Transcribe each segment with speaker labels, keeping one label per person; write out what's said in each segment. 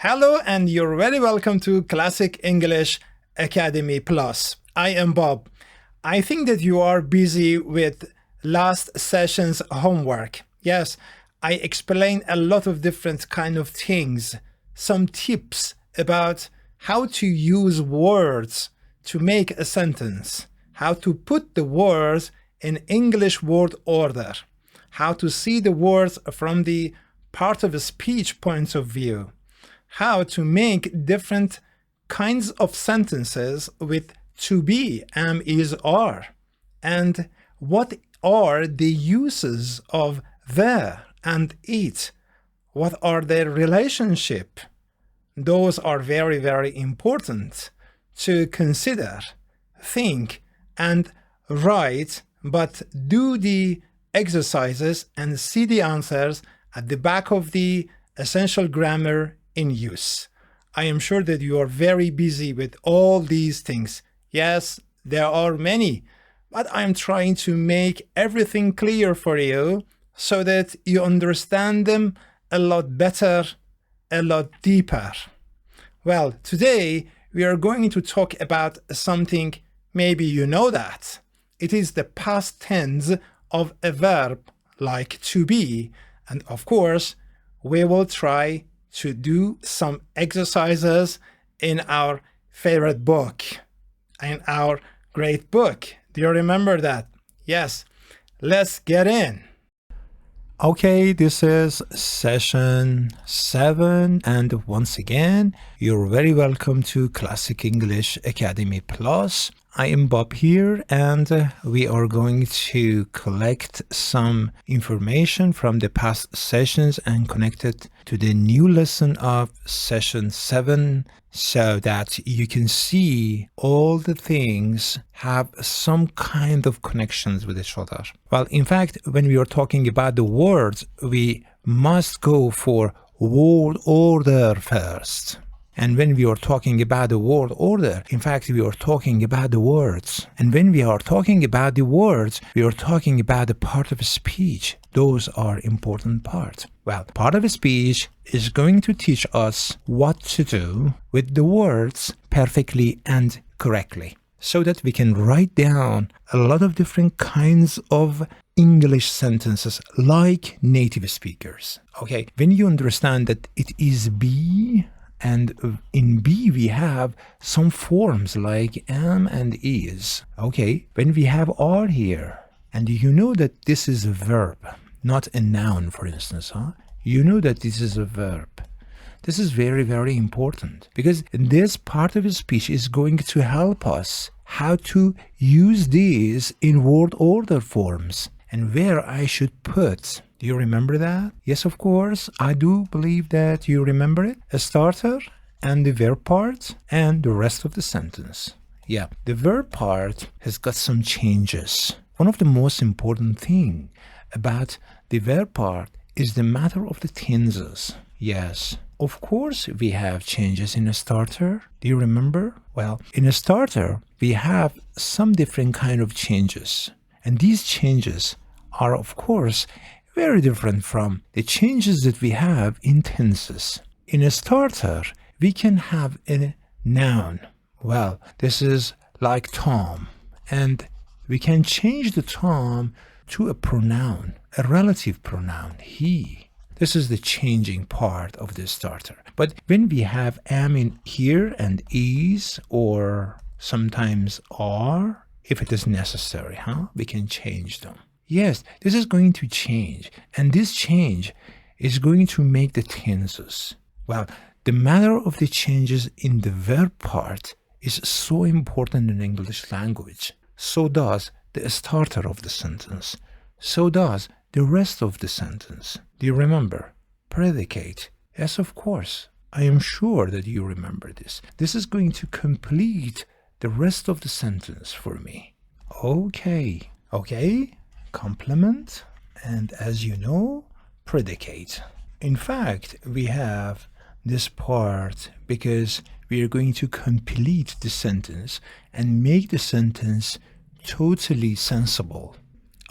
Speaker 1: Hello, and you're very welcome to Classic English Academy Plus. I am Bob. I think that you are busy with last session's homework. Yes, I explained a lot of different kind of things, some tips about how to use words to make a sentence, how to put the words in English word order, how to see the words from the part of a speech point of view, how to make different kinds of sentences with to be, am, is, are, and what are the uses of there and it, what are their relationship. Those are very, very important to consider, think, and write, but do the exercises and see the answers at the back of the essential grammar in use. I am sure that you are very busy with all these things. Yes, there are many, but I'm trying to make everything clear for you so that you understand them a lot better, a lot deeper. Well, today we are going to talk about something, maybe you know that. It is the past tense of a verb like to be, and of course, we will try to do some exercises in our favorite book, in our great book. Do you remember that? Yes. Let's get in. Okay, this is session 7, and once again, you're very welcome to Classic English Academy Plus. I am Bob here, and we are going to collect some information from the past sessions and connect it to the new lesson of session 7 so that you can see all the things have some kind of connections with each other. Well, in fact, when we are talking about the words, we must go for word order first. And when we are talking about the word order, in fact, we are talking about the words. And when we are talking about the words, we are talking about the part of a speech. Those are important parts. Well, part of a speech is going to teach us what to do with the words perfectly and correctly, so that we can write down a lot of different kinds of English sentences like native speakers. Okay, when you understand that it is be, and in be we have some forms like am and is. Okay, when we have are here, and you know that this is a verb, not a noun, for instance, you know that this is a verb. This is very, very important because this part of the speech is going to help us how to use these in word order forms and where I should put. Do you remember that? Yes, of course. I do believe that you remember it. A starter and the verb part and the rest of the sentence. Yeah, the verb part has got some changes. One of the most important thing about the verb part is the matter of the tenses. Yes, of course we have changes in a starter. Do you remember? Well, in a starter, we have some different kind of changes. And these changes are, of course, very different from the changes that we have in tenses. In a starter, we can have a noun. Well, this is like Tom, and we can change the Tom to a pronoun, a relative pronoun, he. This is the changing part of the starter. But when we have am in here and is, or sometimes are, if it is necessary, we can change them. Yes, this is going to change, and this change is going to make the tenses. Well, the matter of the changes in the verb part is so important in English language. So does the starter of the sentence. So does the rest of the sentence. Do you remember? Predicate. Yes, of course. I am sure that you remember this. This is going to complete the rest of the sentence for me. Okay. Complement, and as you know, predicate. In fact, we have this part because we are going to complete the sentence and make the sentence totally sensible.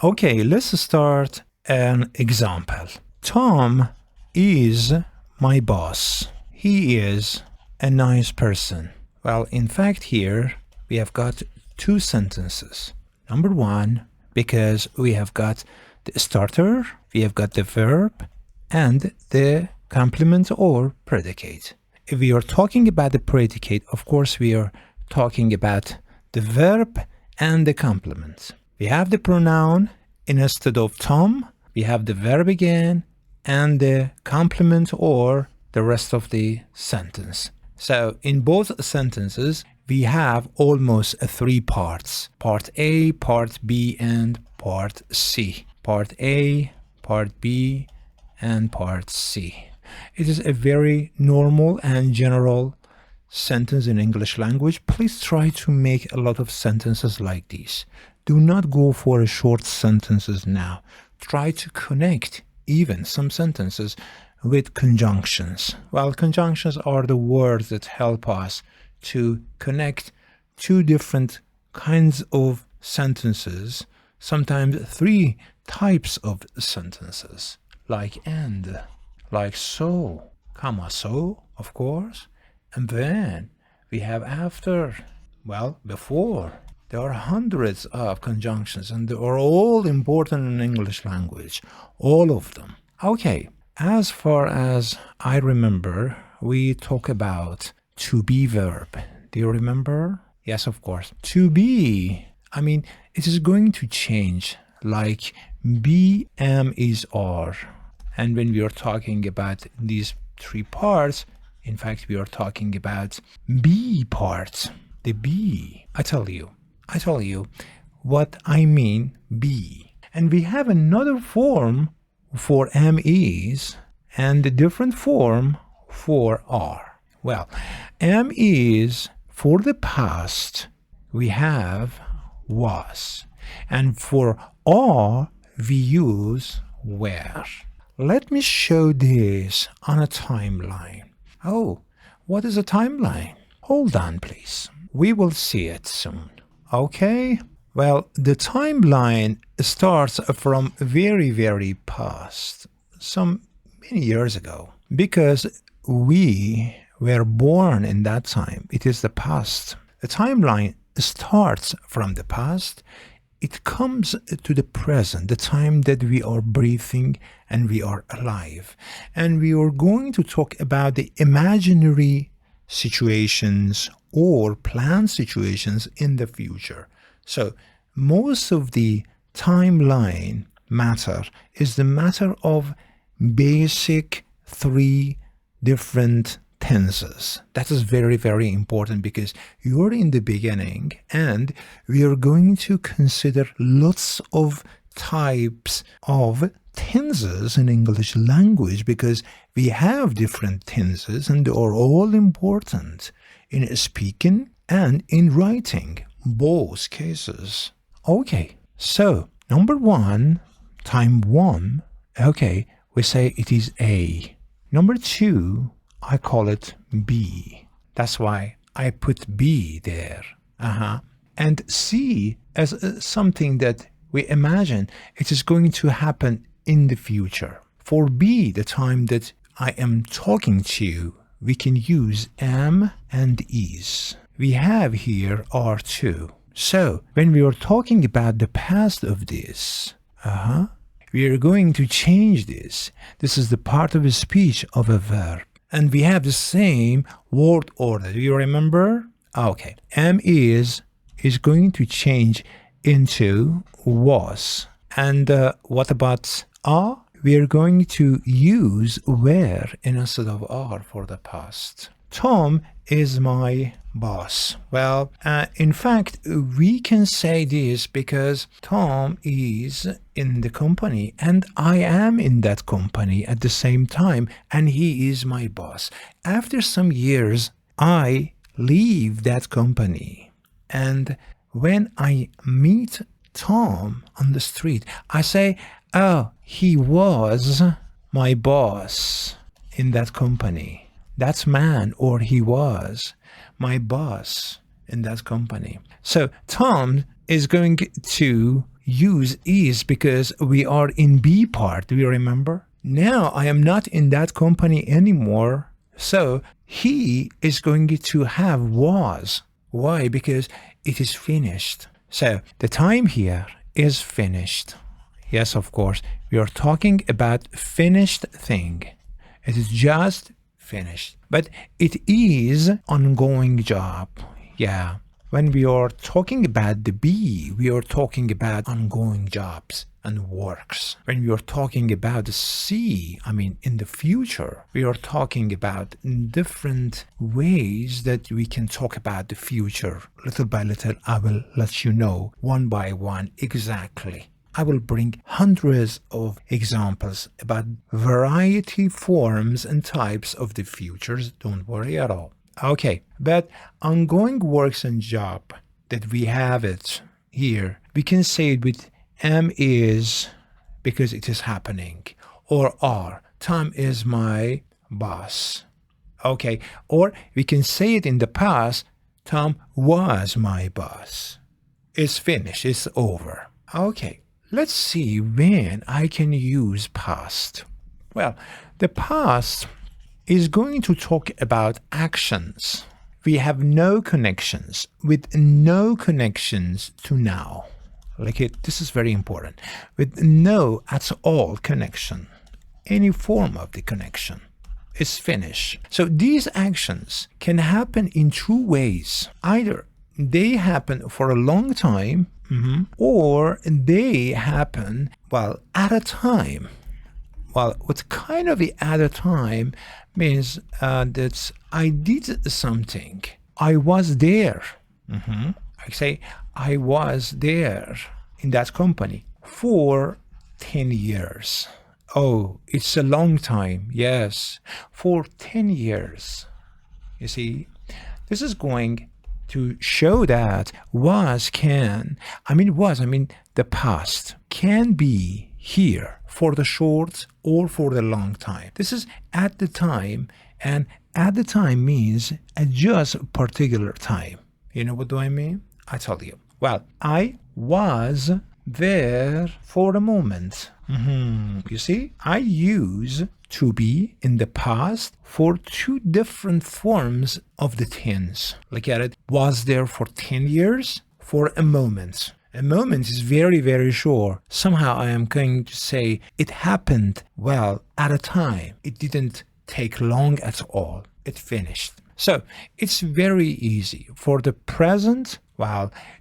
Speaker 1: Okay, let's start an example. Tom is my boss. he is a nice person. Well, in fact, here we have got two sentences. Number one, because we have got the starter, we have got the verb, and the complement or predicate. If we are talking about the predicate, of course, we are talking about the verb and the complement. We have the pronoun instead of Tom, we have the verb again, and the complement or the rest of the sentence. So in both sentences, we have almost three parts. Part A, Part B, and Part C. Part A, Part B, and Part C. It is a very normal and general sentence in English language. Please try to make a lot of sentences like these. Do not go for short sentences now. Try to connect even some sentences with conjunctions. Well, conjunctions are the words that help us to connect two different kinds of sentences, sometimes three types of sentences, like and, like so, comma, so, of course, and then we have after, well, before. There are hundreds of conjunctions and they are all important in English language, all of them. Okay, as far as I remember, we talk about to be verb. Do you remember? Yes, of course. To be, I mean, it is going to change, like be, am, is, are. And when we are talking about these three parts, in fact, we are talking about be part, the be. I tell you what I mean be. And we have another form for am, is, and a different form for are. Well, am, is, for the past, we have was. And for are, we use were. Let me show this on a timeline. Oh, what is a timeline? Hold on, please. We will see it soon. Okay? Well, the timeline starts from very, very past, some many years ago, because we were born in that time. It is the past. The timeline starts from the past. It comes to the present, the time that we are breathing and we are alive. And we are going to talk about the imaginary situations or planned situations in the future. So most of the timeline matter is the matter of basic three different tenses. That is very, very important because you're in the beginning and we are going to consider lots of types of tenses in English language because we have different tenses and they are all important in speaking and in writing, both cases. Okay, so number one, time one, okay, we say it is A. Number two, I call it B. That's why I put B there. And C as something that we imagine it is going to happen in the future. For B, the time that I am talking to you, we can use am and is. We have here are too. So when we are talking about the past of this, we are going to change this. This is the part of a speech of a verb. And we have the same word order. Do you remember? Okay. Am is going to change into was. And what about are? We are going to use were instead of are for the past. Tom is my boss. Well, in fact, we can say this because Tom is in the company and I am in that company at the same time and he is my boss. After some years, I leave that company and when I meet Tom on the street, I say, oh, he was my boss in that company. That man, or he was my boss in that company. So Tom is going to use is because we are in B part. Do you remember? Now I am not in that company anymore.
Speaker 2: So he is going to have was. Why? Because it is finished. So the time here is finished. Yes, of course, we are talking about finished thing. It is just finished. But it is ongoing job. Yeah. When we are talking about the be, we are talking about ongoing jobs and works. When we are talking about the see, I mean in the future, we are talking about different ways that we can talk about the future. Little by little, I will let you know one by one exactly. I will bring hundreds of examples about variety forms and types of the futures. Don't worry at all. Okay, but ongoing works and job that we have it here, we can say it with am is because it is happening, or are. Tom is my boss. Okay, or we can say it in the past, Tom was my boss. It's finished, it's over. Okay, let's see when I can use past. Well, the past is going to talk about actions. We have no connections, with no connections to now. This is very important. With no at all connection, any form of the connection is finished. So these actions can happen in two ways. Either they happen for a long time, or they happen, at a time. Well, what's kind of at a time means that I did something. I was there. I say I was there in that company for 10 years. Oh, it's a long time. Yes, for 10 years. You see, this is going to show that the past can be here for the short or for the long time. This is at the time, and at the time means at just particular time. You know what do I mean? I tell you. Well, I was there for a moment. You see, I use to be in the past for two different forms of the tense. Look at it. Was there for 10 years, for a moment. A moment is very, very short. Somehow I am going to say it happened, at a time. It didn't take long at all. It finished. So it's very easy. For the present,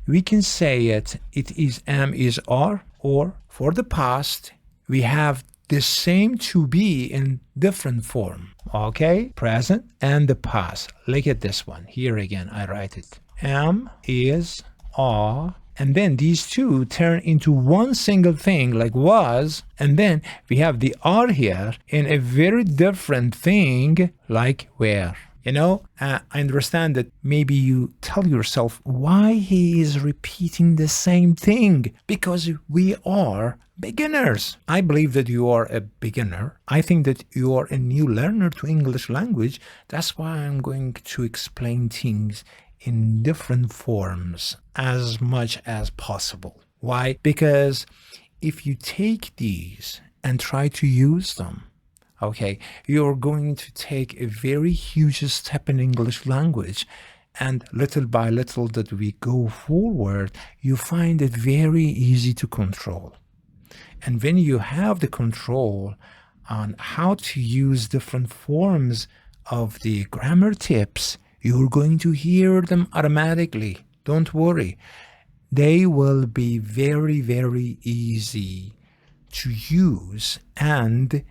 Speaker 2: we can say it is, am, is, are, or for the past, we have the same to be in different form. Okay? Present and the past. Look at this one. Here again, I write it. Am, is, are, and then these two turn into one single thing like was, and then we have the are here in a very different thing like were. I understand that maybe you tell yourself why he is repeating the same thing, because we are beginners. I believe that you are a beginner. I think that you are a new learner to English language. That's why I'm going to explain things in different forms as much as possible. Why? Because if you take these and try to use them, you're going to take a very huge step in English language, and little by little that we go forward, you find it very easy to control. And when you have the control on how to use different forms of the grammar tips, you're going to hear them automatically. Don't worry. They will be very, very easy to use and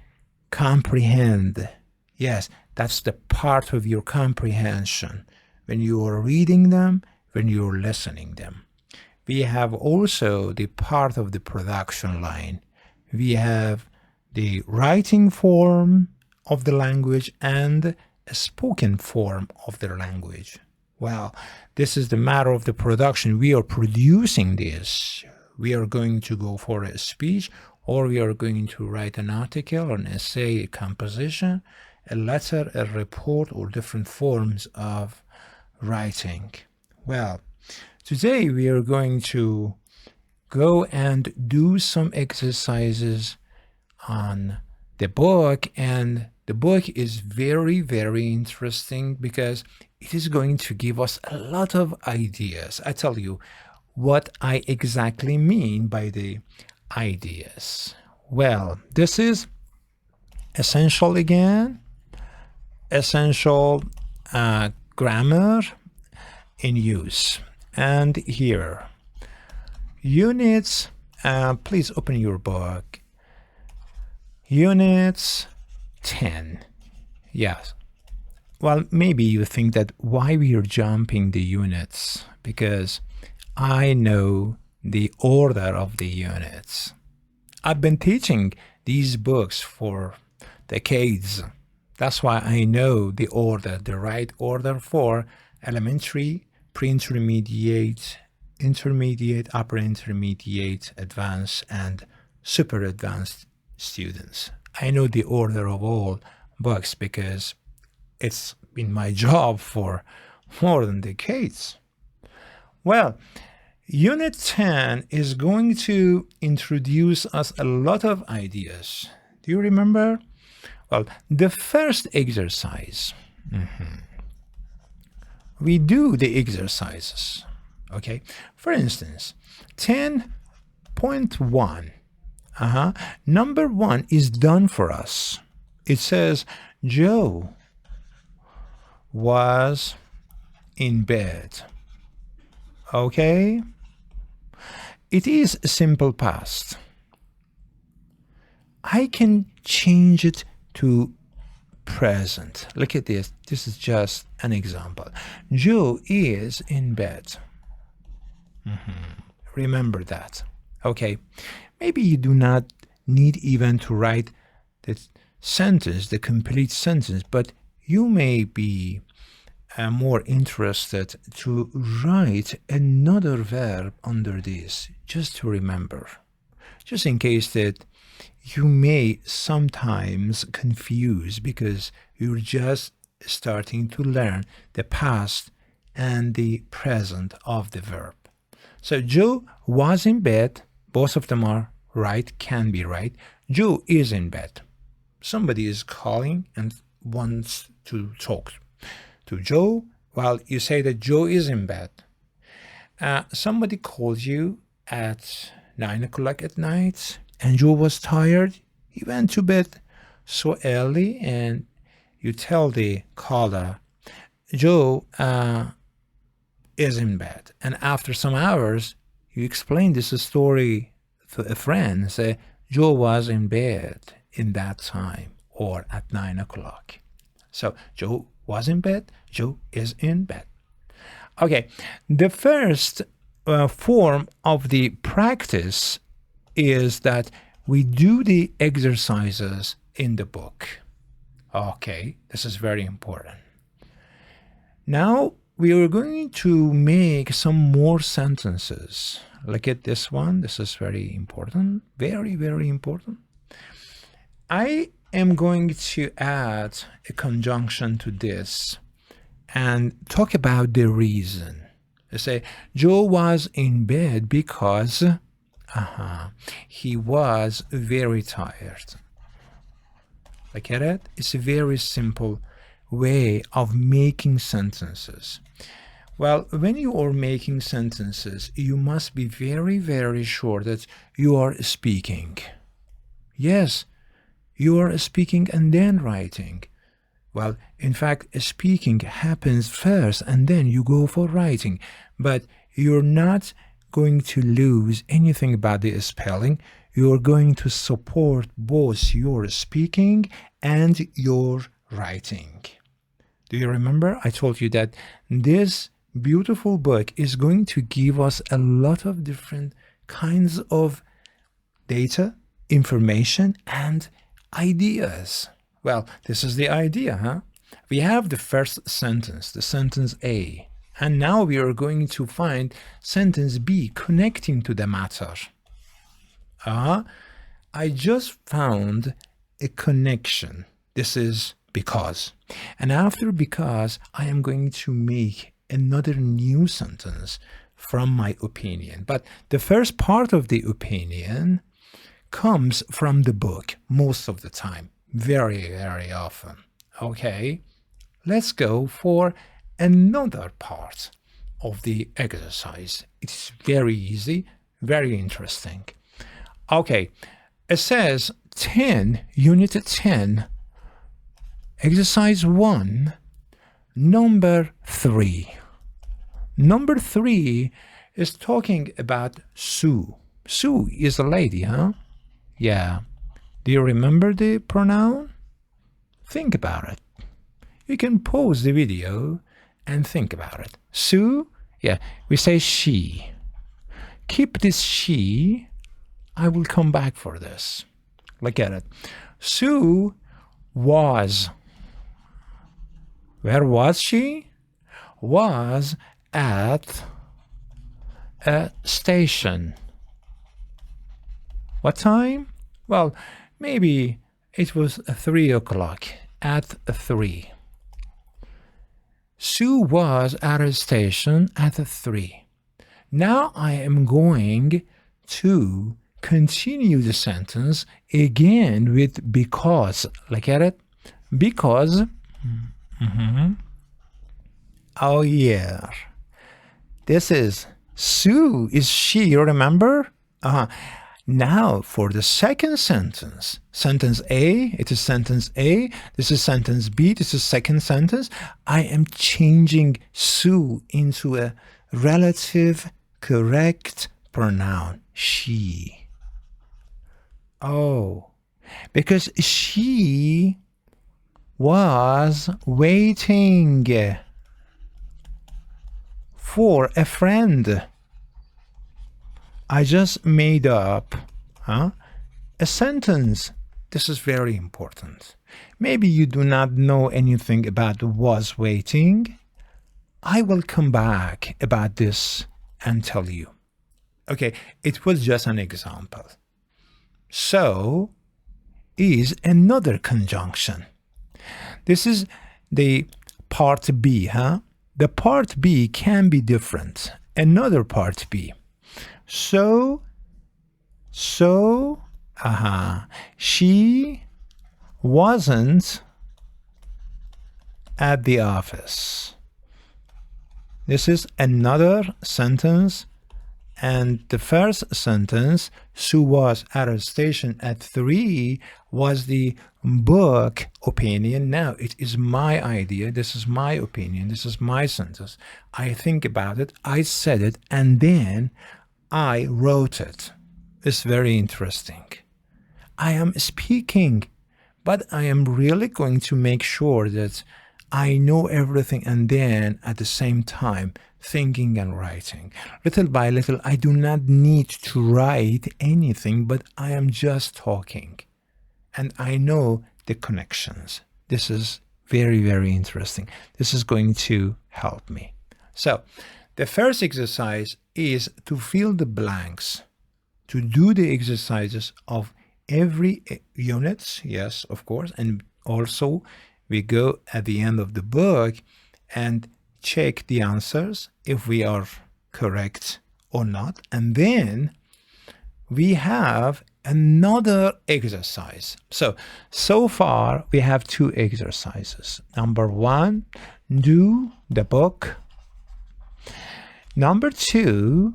Speaker 2: comprehend. Yes, that's the part of your comprehension when you are reading them, when you're listening them. We have also the part of the production line. We have the writing form of the language and a spoken form of the language. This is the matter of the production. We are producing this. We are going to go for a speech, or we are going to write an article, an essay, a composition, a letter, a report, or different forms of writing. Today we are going to go and do some exercises on the book and The book is very, very interesting because it is going to give us a lot of ideas. I tell you what I exactly mean by the ideas. Well, this is essential again, essential grammar in use. And here, units, please open your book. Units 10. Yes. Well, maybe you think that why we are jumping the units, because I know the order of the units. I've been teaching these books for decades. That's why I know the order, the right order for elementary, pre-intermediate, intermediate, upper intermediate, advanced, and super advanced students. I know the order of all books because it's been my job for more than decades. Well, Unit 10 is going to introduce us a lot of ideas. Do you remember? Well, the first exercise, we do the exercises, okay? For instance, 10.1, number 1 is done for us. It says, Joe was in bed, okay? It is simple past. I can change it to present. Look at this. This is just an example. Joe is in bed. Remember that. Okay. Maybe you do not need even to write the sentence, the complete sentence, but you may be more interested to write another verb under this, just to remember, just in case that you may sometimes confuse because you're just starting to learn the past and the present of the verb. So Joe was in bed. Both of them are right, can be right. Joe is in bed. Somebody is calling and wants to talk to Joe. Well, you say that Joe is in bed. Somebody called you at 9 o'clock at night and Joe was tired. He went to bed so early, and you tell the caller, Joe is in bed. And after some hours, you explain this story to a friend, say, Joe was in bed in that time or at 9 o'clock. So Joe was in bed, Joe is in bed. Okay, the first form of the practice is that we do the exercises in the book. Okay, this is very important. Now we are going to make some more sentences. Look at this one. This is very important. Very, very important. I am going to add a conjunction to this and talk about the reason. I say, Joe was in bed because he was very tired. Look at it. It's a very simple way of making sentences. Well, when you are making sentences, you must be very, very sure that you are speaking. Yes, you are speaking and then writing. Well, in fact, speaking happens first and then you go for writing. But you're not going to lose anything about the spelling. You're going to support both your speaking and your writing. Do you remember? I told you that this beautiful book is going to give us a lot of different kinds of data, information, and ideas. Well, this is the idea, huh? We have the first sentence, the sentence A, and now we are going to find sentence B connecting to the matter. I just found a connection. This is because. And after because, I am going to make another new sentence from my opinion. But the first part of the opinion comes from the book most of the time. very, very often. Okay, let's go for another part of the exercise. It's very easy, very interesting. Okay, it says 10, unit 10, exercise 1, number 3. Number 3 is talking about Sue. Sue is a lady, huh? Yeah. Do you remember the pronoun? Think about it. You can pause the video and think about it. Sue, yeah, we say she. Keep this she. I will come back for this. Look at it. Sue was. Where was she? Was at a station. What time? Well, maybe it was 3 o'clock. At 3. Sue was at a station at 3. Now I am going to continue the sentence again with because. Look at it. Because. Oh yeah. This is Sue. Is she, you remember? Now for the second sentence. Sentence A, it is sentence A. This is sentence B. This is second sentence. I am changing Sue into a relative correct pronoun. She. Oh, because she was waiting for a friend. I just made up a sentence. This is very important. Maybe you do not know anything about was waiting. I will come back about this and tell you. Okay, it was just an example. So is another conjunction. This is the part B, huh? The part B can be different. Another part B. So, she wasn't at the office. This is another sentence, and the first sentence, Sue was at a station at 3, was the book opinion. Now it is my idea. This is my opinion. This is my sentence. I think about it. I said it, and then I wrote it. It's very interesting. I am speaking, but I am really going to make sure that I know everything, and then at the same time thinking and writing. Little by little, I do not need to write anything, but I am just talking. And I know the connections. This is very, very interesting. This is going to help me. So, the first exercise is to fill the blanks, to do the exercises of every unit, yes, of course, and also we go at the end of the book and check the answers if we are correct or not, and then we have another exercise. So far we have 2 exercises. Number 1, do the book. Number 2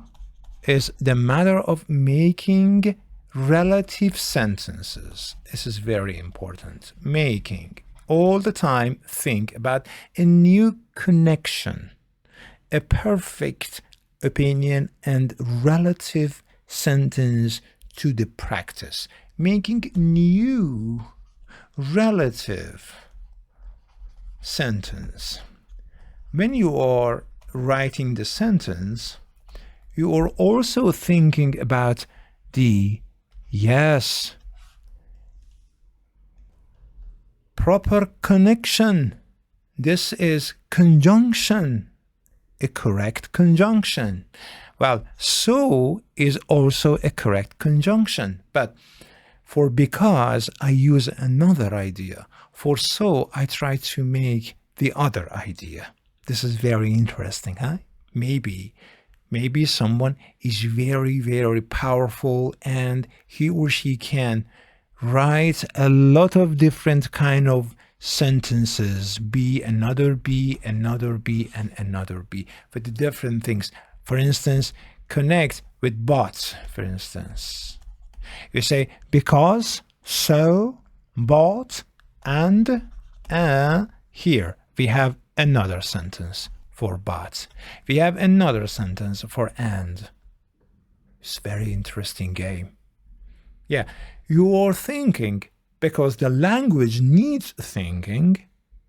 Speaker 2: is the matter of making relative sentences. This is very important. Making. All the time think about a new connection, a perfect opinion and relative sentence to the practice. Making new relative sentence. When you are writing the sentence, you are also thinking about the proper connection. This is conjunction, a correct conjunction. Well, so is also a correct conjunction, but for because I use another idea. For so I try to make the other idea. This is very interesting, huh? Maybe someone is very, very powerful and he or she can write a lot of different kind of sentences, be, another be, another be, and another be, with the different things. For instance, connect with but, for instance. You say because, so, but, and, here we have another sentence for but. We have another sentence for and. It's a very interesting game. Yeah, you are thinking because the language needs thinking.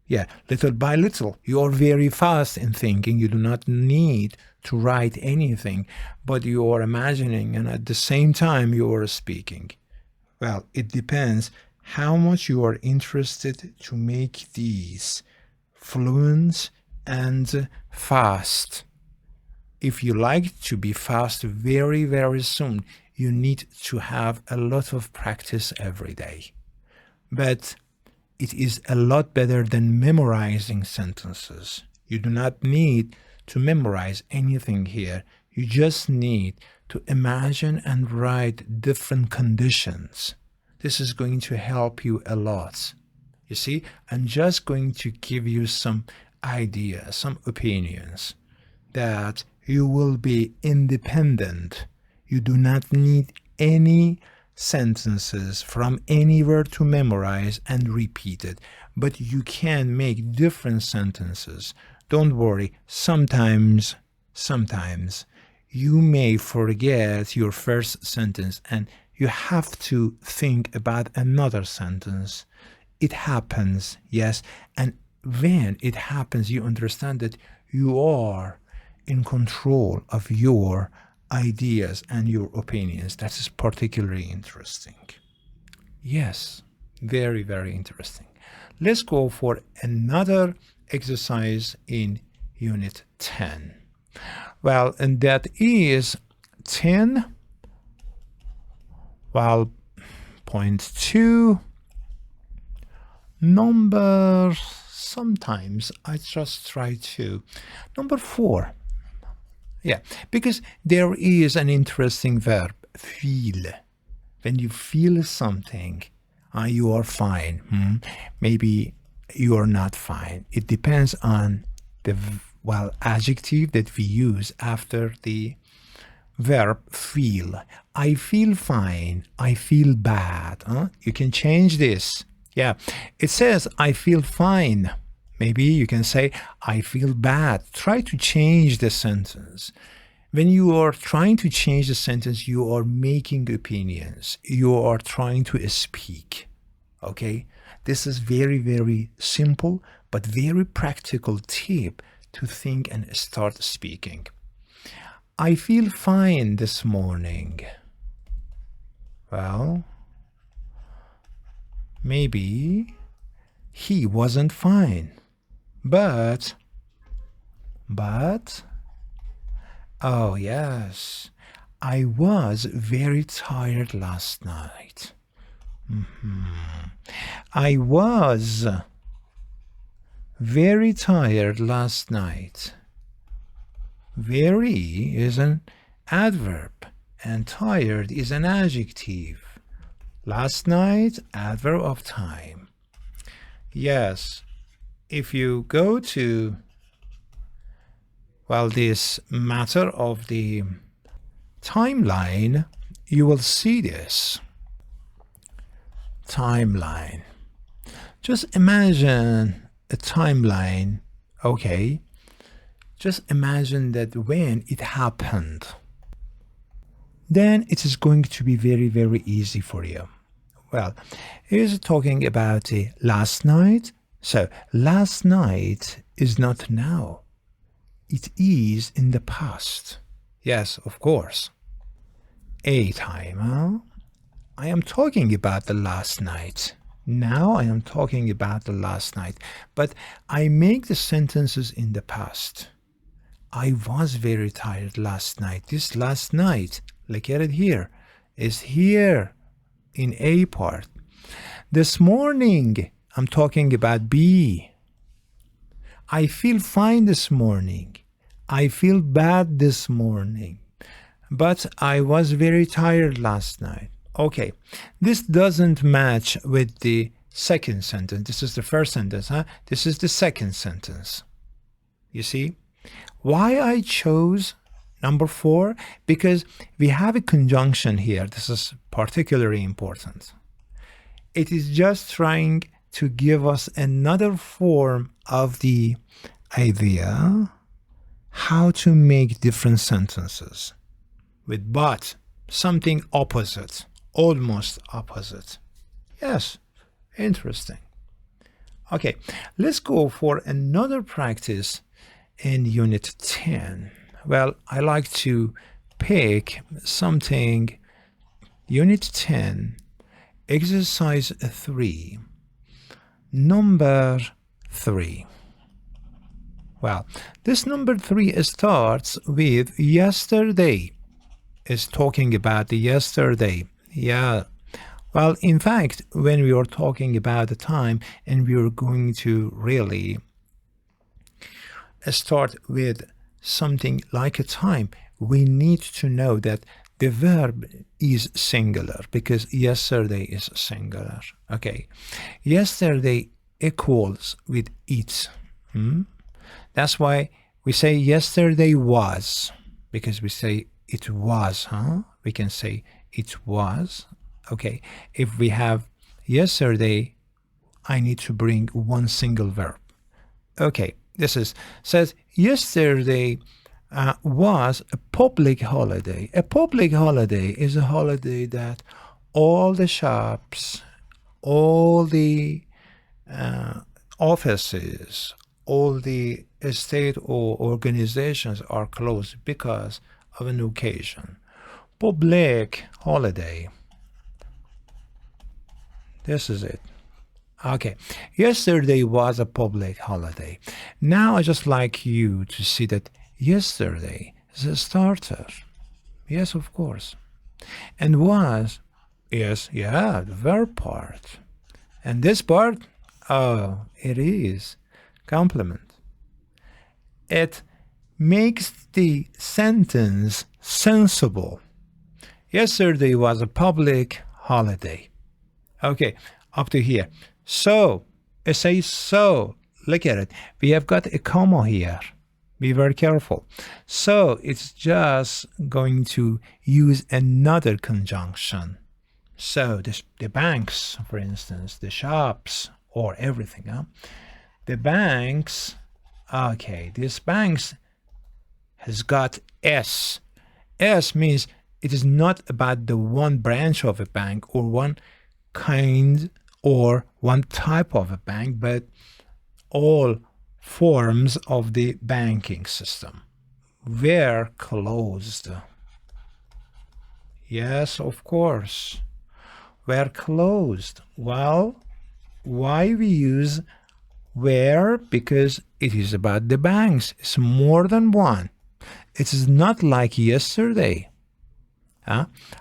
Speaker 2: Yeah, little by little. You are very fast in thinking. You do not need to write anything, but you are imagining and at the same time you are speaking. Well, it depends how much you are interested to make these fluent and fast. If you like to be fast very, very soon, you need to have a lot of practice every day. But it is a lot better than memorizing sentences. You do not need to memorize anything here. You just need to imagine and write different conditions. This is going to help you a lot. You see, I'm just going to give you some ideas, some opinions that you will be independent. You do not need any sentences from anywhere to memorize and repeat it, but you can make different sentences. Don't worry, sometimes you may forget your first sentence and you have to think about another sentence. It happens, yes, and when it happens, you understand that you are in control of your ideas and your opinions. That is particularly interesting. Yes, very, very interesting. Let's go for another exercise in Unit 10. Well, and that is 10, well, point 2, number, sometimes I just try to, number 4. Yeah, because there is an interesting verb, feel. When you feel something, you are fine. Maybe you are not fine. It depends on the, well, adjective that we use after the verb feel. I feel fine. I feel bad. You can change this. Yeah, it says I feel fine. Maybe you can say, I feel bad. Try to change the sentence. When you are trying to change the sentence, you are making opinions. You are trying to speak. Okay? This is very, very simple, but very practical tip to think and start speaking. I feel fine this morning. Well, maybe he wasn't fine. But, oh yes, I was very tired last night. I was very tired last night. Very is an adverb and tired is an adjective. Last night, adverb of time. Yes. If you go to, well, this matter of the timeline, you will see this. Timeline. Just imagine a timeline, okay? Just imagine that when it happened, then it is going to be very, very easy for you. Well, here's talking about the last night. So, last night is not now. It is in the past. Yes, of course. A time, huh? I am talking about the last night. Now I am talking about the last night. But I make the sentences in the past. I was very tired last night. This last night, look at it here, is here in A part. This morning, I'm talking about B. I feel fine this morning. I feel bad this morning. But I was very tired last night. Okay, this doesn't match with the second sentence. This is the first sentence, huh? This is the second sentence. You see? Why I chose number 4? Because we have a conjunction here. This is particularly important. It is just trying to give us another form of the idea how to make different sentences with but, something opposite, almost opposite. Yes, interesting. Okay, let's go for another practice in Unit 10. Well, I like to pick something, Unit 10, Exercise 3, number 3. Well, this number 3 starts with yesterday. It's talking about the yesterday. Yeah. Well, in fact, when we are talking about the time and we are going to really start with something like a time, we need to know that the verb is singular because yesterday is singular. Okay. Yesterday equals with it. That's why we say yesterday was, because we say it was, huh? We can say it was. Okay. If we have yesterday, I need to bring one single verb. Okay. This says yesterday was a public holiday. A public holiday is a holiday that all the shops, all the offices, all the state or organizations are closed because of an occasion. Public holiday. This is it. Okay, yesterday was a public holiday. Now I just like you to see that yesterday is a starter. Yes, of course. And was, yes, yeah, the verb part. And this part, oh, it is complement. It makes the sentence sensible. Yesterday was a public holiday. Okay, up to here. So, it says so. Look at it. We have got a comma here. Be very careful. So, it's just going to use another conjunction. So, the banks, for instance, the shops, or everything. Huh? The banks, okay, this banks has got S. S means it is not about the one branch of a bank or one kind or one type of a bank, but all forms of the banking system were closed. Yes, of course, were closed. Well, why we use were? Because it is about the banks. It's more than one. It is not like yesterday.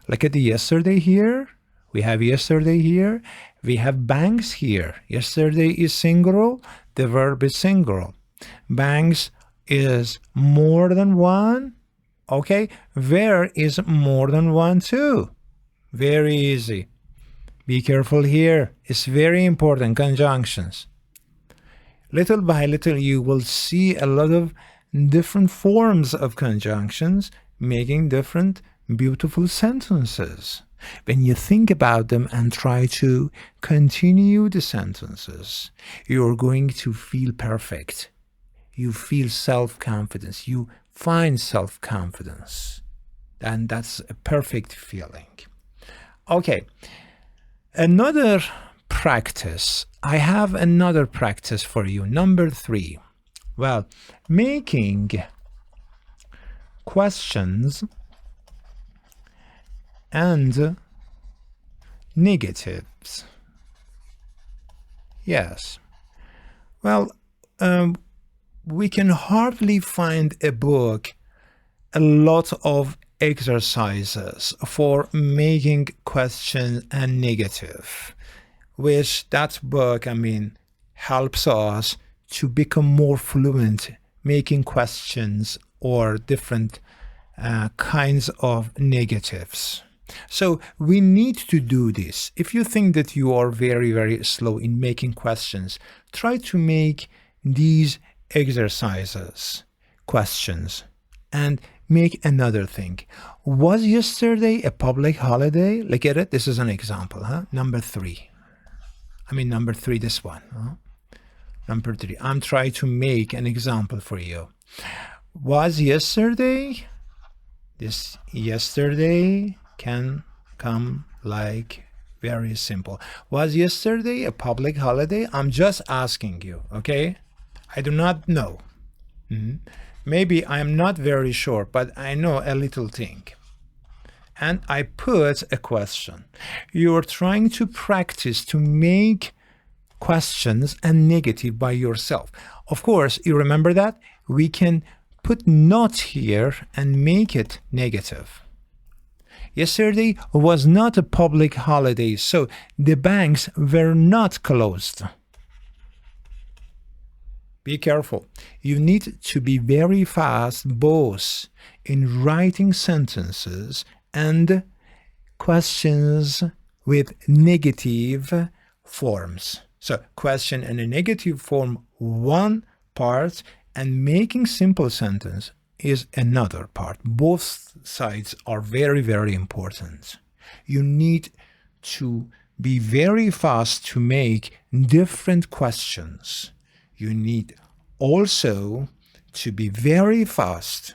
Speaker 2: Look at the yesterday here. We have yesterday here. We have banks here. Yesterday is singular. The verb is singular. Banks is more than one. Okay. Where is more than one too? Very easy. Be careful here. It's very important. Conjunctions. Little by little, you will see a lot of different forms of conjunctions making different beautiful sentences. When you think about them and try to continue the sentences, you're going to feel perfect. You feel self-confidence. You find self-confidence. And that's a perfect feeling. Okay. Another practice. I have another practice for you. Number 3. Well, making questions and negatives. Yes. Well, we can hardly find a book, a lot of exercises for making question and negative, which that book, helps us to become more fluent making questions or different kinds of negatives. So we need to do this. If you think that you are very, very slow in making questions, try to make these exercises, questions, and make another thing. Was yesterday a public holiday? Look at it. This is an example. Number 3, this one. Number 3. I'm trying to make an example for you. Was yesterday? This yesterday can come like very simple. Was yesterday a public holiday? I'm just asking you, okay? I do not know. Maybe I'm not very sure, but I know a little thing. And I put a question. You're trying to practice to make questions and negative by yourself. Of course, you remember that? We can put not here and make it negative. Yesterday was not a public holiday, so the banks were not closed. Be careful. You need to be very fast both in writing sentences and questions with negative forms. So question in a negative form, one part, and making simple sentence is another part. Both sides are very, very important. You need to be very fast to make different questions. You need also to be very fast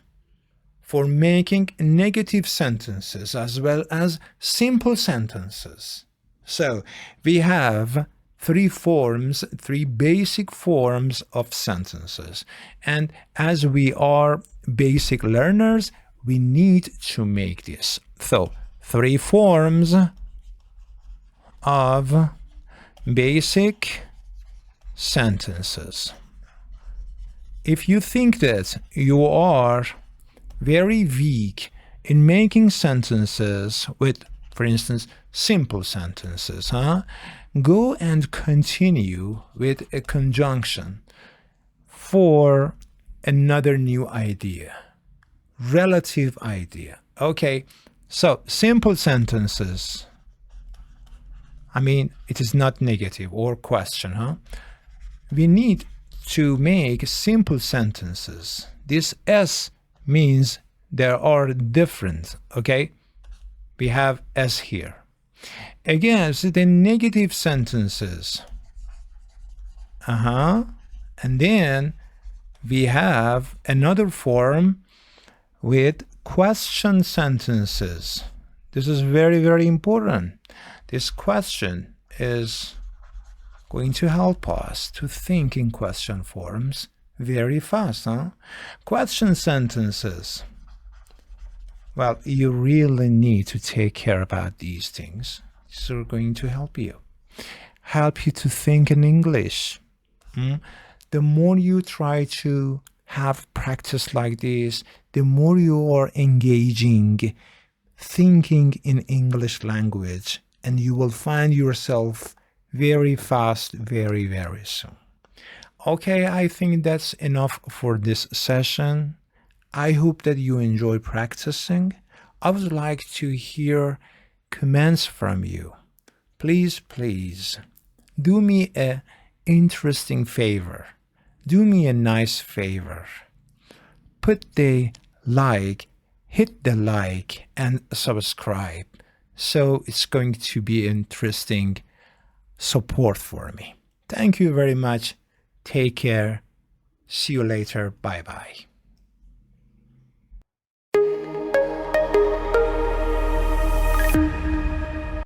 Speaker 2: for making negative sentences as well as simple sentences. So we have 3 forms, 3 basic forms of sentences. And as we are basic learners, we need to make this. So 3 forms of basic sentences. If you think that you are very weak in making sentences with, for instance, simple sentences, go and continue with a conjunction for another new idea, relative idea. Okay, so simple sentences. It is not negative or question, We need to make simple sentences. This S means there are different, okay? We have S here. Against the negative sentences. And then we have another form with question sentences. This is very, very important. This question is going to help us to think in question forms very fast. Question sentences. Well, you really need to take care about these things. These are going to help you to think in English. The more you try to have practice like this, the more you are engaging, thinking in English language, and you will find yourself very fast, very, very soon. Okay, I think that's enough for this session. I hope that you enjoy practicing. I would like to hear comments from you. Please, do me an interesting favor. Do me a nice favor. Hit the like and subscribe. So it's going to be interesting support for me. Thank you very much. Take care. See you later. Bye-bye.